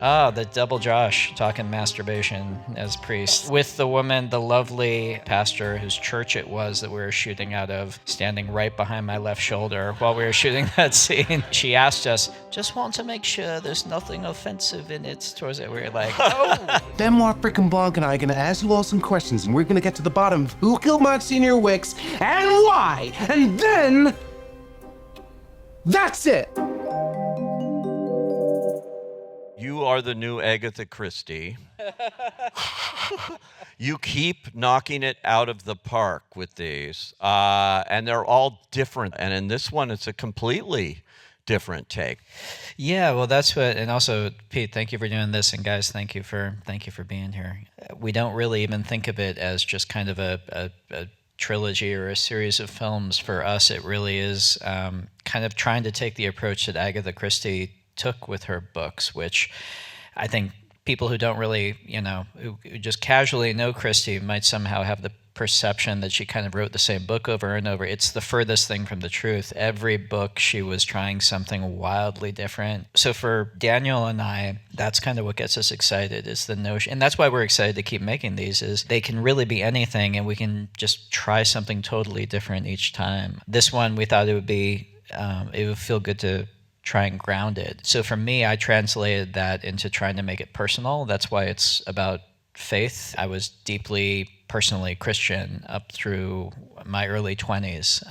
Oh, the double Josh talking masturbation as priest. With the woman, the lovely pastor whose church it was that we were shooting out of, standing right behind my left shoulder while we were shooting that scene. She asked us, just want to make sure there's nothing offensive in it towards it. We were like, oh. Benoit freaking Blanc and I are gonna ask you all some questions, and we're gonna get to the bottom of who killed Monsignor Wicks and why, and then that's it. You are the new Agatha Christie. You keep knocking it out of the park with these, and they're all different. And in this one, it's a completely different take. Yeah, well, that's what, and also Pete, thank you for doing this, and guys, thank you for being here. We don't really even think of it as just kind of a trilogy or a series of films. For us, it really is kind of trying to take the approach that Agatha Christie took with her books, which I think people who don't really, who just casually know Christie might somehow have the perception that she kind of wrote the same book over and over. It's the furthest thing from the truth. Every book she was trying something wildly different. So for Daniel and I, that's kind of what gets us excited, is the notion, and that's why we're excited to keep making these, is they can really be anything and we can just try something totally different each time. This one, we thought it would feel good to try and ground it. So for me, I translated that into trying to make it personal. That's why it's about faith. I was deeply personally Christian up through my early 20s,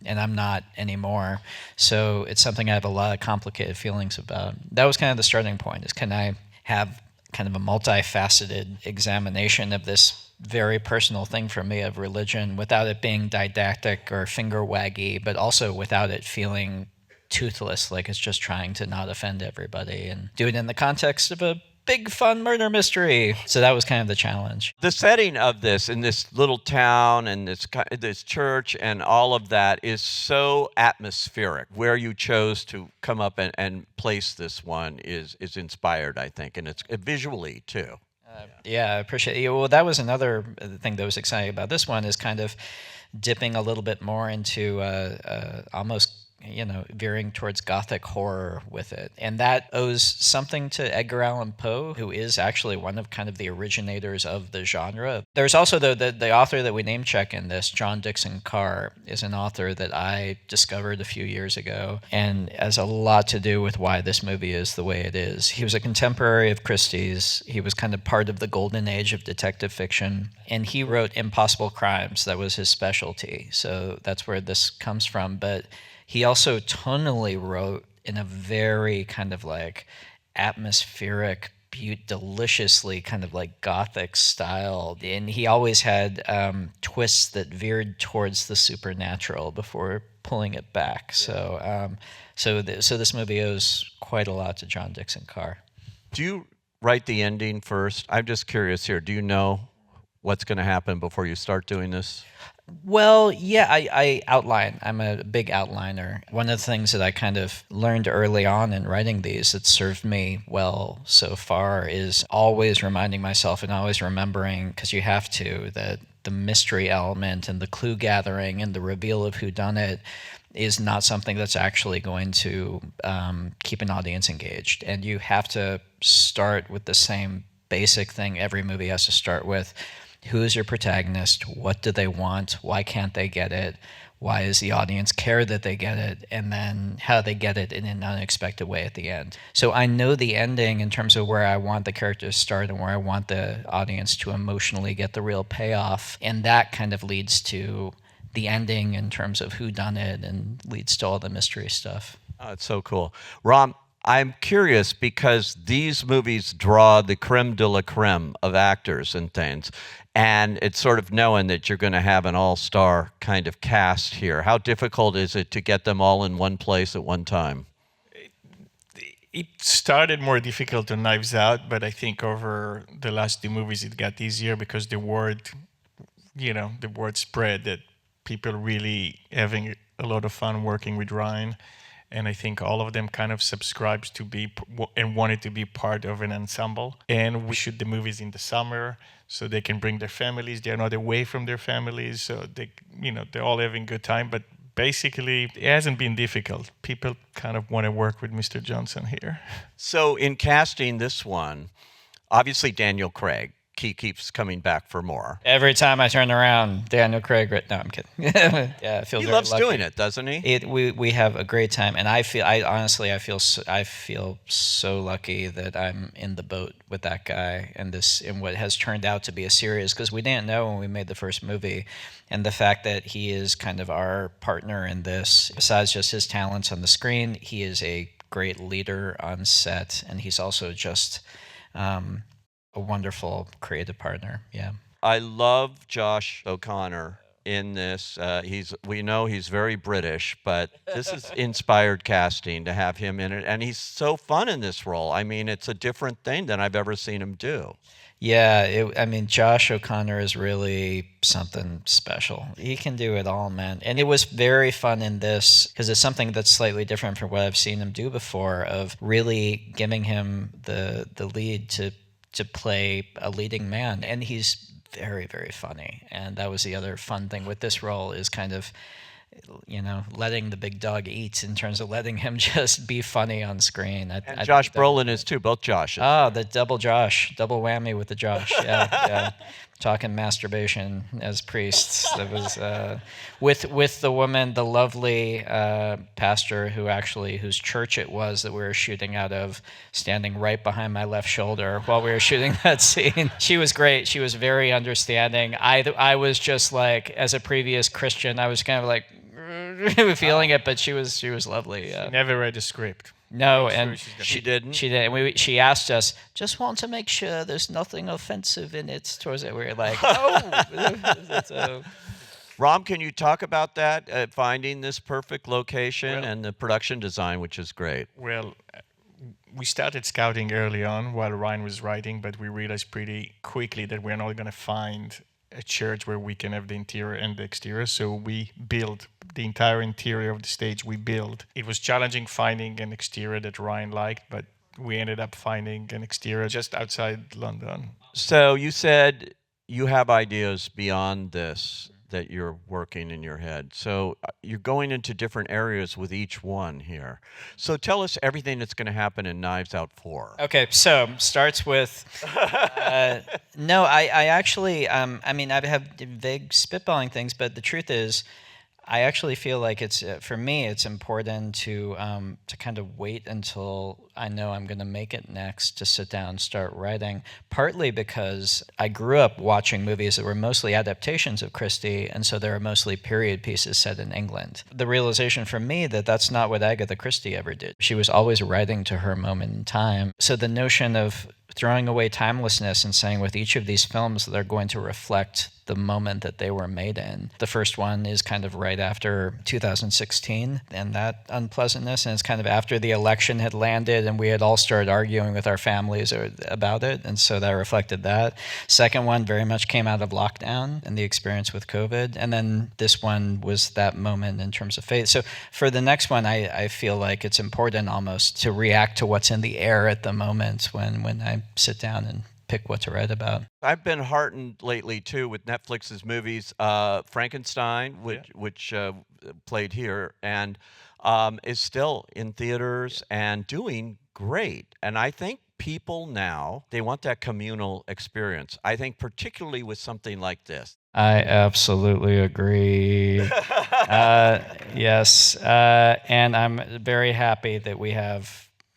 and I'm not anymore. So it's something I have a lot of complicated feelings about. That was kind of the starting point, is can I have kind of a multifaceted examination of this very personal thing for me of religion without it being didactic or finger waggy, but also without it feeling toothless, like it's just trying to not offend everybody, and do it in the context of a big fun murder mystery. So that was kind of the challenge. The setting of this in this little town and this church and all of that is so atmospheric. Where you chose to come up and place this one is inspired, I think, and it's visually too. Yeah, I appreciate it. Well, that was another thing that was exciting about this one, is kind of dipping a little bit more into almost veering towards Gothic horror with it. And that owes something to Edgar Allan Poe, who is actually one of kind of the originators of the genre. There's also, though, the author that we name check in this, John Dixon Carr, is an author that I discovered a few years ago and has a lot to do with why this movie is the way it is. He was a contemporary of Christie's. He was kind of part of the golden age of detective fiction. And he wrote Impossible Crimes. That was his specialty. So that's where this comes from. But he also tonally wrote in a very kind of like atmospheric, deliciously kind of like Gothic style. And he always had twists that veered towards the supernatural before pulling it back. So this movie owes quite a lot to John Dixon Carr. Do you write the ending first? I'm just curious here. Do you know what's going to happen before you start doing this? Well, yeah, I outline. I'm a big outliner. One of the things that I kind of learned early on in writing these that served me well so far is always reminding myself and always remembering, because you have to, that the mystery element and the clue gathering and the reveal of whodunit is not something that's actually going to keep an audience engaged. And you have to start with the same basic thing every movie has to start with. Who is your protagonist? What do they want? Why can't they get it? Why does the audience care that they get it? And then how they get it in an unexpected way at the end. So I know the ending in terms of where I want the character to start and where I want the audience to emotionally get the real payoff. And that kind of leads to the ending in terms of who done it and leads to all the mystery stuff. Oh, it's so cool. Ram, I'm curious because these movies draw the creme de la creme of actors and things. And it's sort of knowing that you're going to have an all-star kind of cast here. How difficult is it to get them all in one place at one time? It started more difficult on Knives Out, but I think over the last two movies it got easier because the word spread that people really having a lot of fun working with Ryan. And I think all of them kind of subscribed to be and wanted to be part of an ensemble. And we shoot the movies in the summer so they can bring their families. They're not away from their families, so they're all having a good time. But basically, it hasn't been difficult. People kind of want to work with Mr. Johnson here. So in casting this one, obviously Daniel Craig, he keeps coming back for more. Every time I turn around, Daniel Craig. No, I'm kidding. Yeah, I feel He very loves lucky. doing it, doesn't he? We have a great time, and I honestly I feel so lucky that I'm in the boat with that guy in what has turned out to be a series, because we didn't know when we made the first movie, and the fact that he is kind of our partner in this. Besides just his talents on the screen, he is a great leader on set, and he's also just a wonderful creative partner. Yeah. I love Josh O'Connor in this. We know he's very British, but this is inspired casting to have him in it, and he's so fun in this role. I mean, it's a different thing than I've ever seen him do. Yeah, I mean, Josh O'Connor is really something special. He can do it all, man. And it was very fun in this because it's something that's slightly different from what I've seen him do before, of really giving him the lead to play a leading man. And he's very, very funny. And that was the other fun thing with this role, is kind of, letting the big dog eat in terms of letting him just be funny on screen. And Josh Brolin is too, both Joshes. Oh, the double whammy with the Josh. Yeah, yeah. Talking masturbation as priests. That was with the woman, the lovely pastor whose church it was that we were shooting out of, standing right behind my left shoulder while we were shooting that scene. She was great. She was very understanding. I was just like, as a previous Christian, I was kind of like feeling it, but she was lovely. She never read the script. No, Sure and She didn't. She did. And she asked us, just want to make sure there's nothing offensive in it towards it. We were like, oh. Ram, can you talk about that, finding this perfect location and the production design, which is great? Well, we started scouting early on while Ryan was writing, but we realized pretty quickly that we're not going to find a church where we can have the interior and the exterior. So we built the entire interior of the stage. It was challenging finding an exterior that Ryan liked, but we ended up finding an exterior just outside London. So you said you have ideas beyond this that you're working in your head. So you're going into different areas with each one here. So tell us everything that's going to happen in Knives Out 4. Okay, so starts with no, I actually I mean, I have vague spitballing things, but the truth is, I actually feel like it's for me, it's important to kind of wait until I know I'm going to make it next to sit down and start writing. Partly because I grew up watching movies that were mostly adaptations of Christie, and so they were mostly period pieces set in England. The realization for me that that's not what Agatha Christie ever did. She was always writing to her moment in time. So the notion of throwing away timelessness and saying with each of these films they're going to reflect the moment that they were made in. The first one is kind of right after 2016 and that unpleasantness, and it's kind of after the election had landed and we had all started arguing with our families about it, and so that reflected that. Second one very much came out of lockdown and the experience with COVID, and then this one was that moment in terms of faith. So for the next one, I feel like it's important almost to react to what's in the air at the moment when I sit down and pick what to write about. I've been heartened lately too with Netflix's movies, Frankenstein, which played here and is still in theaters and doing great. And I think people now, they want that communal experience. I think particularly with something like this. I absolutely agree. Yes, and I'm very happy that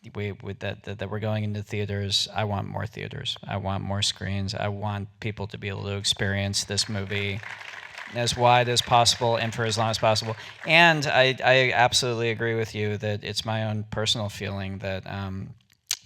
that we're going into theaters. I want more theaters. I want more screens. I want people to be able to experience this movie as wide as possible and for as long as possible. And I absolutely agree with you that it's my own personal feeling that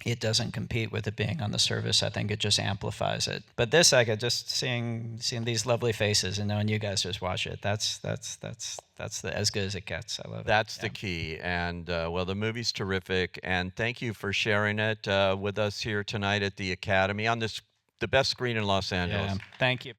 it doesn't compete with it being on the service. I think it just amplifies it. But this, I could just seeing these lovely faces and knowing you guys just watch it. That's as good as it gets. I love it. That's the key. And well, the movie's terrific. And thank you for sharing it with us here tonight at the Academy on the best screen in Los Angeles. Yeah, thank you.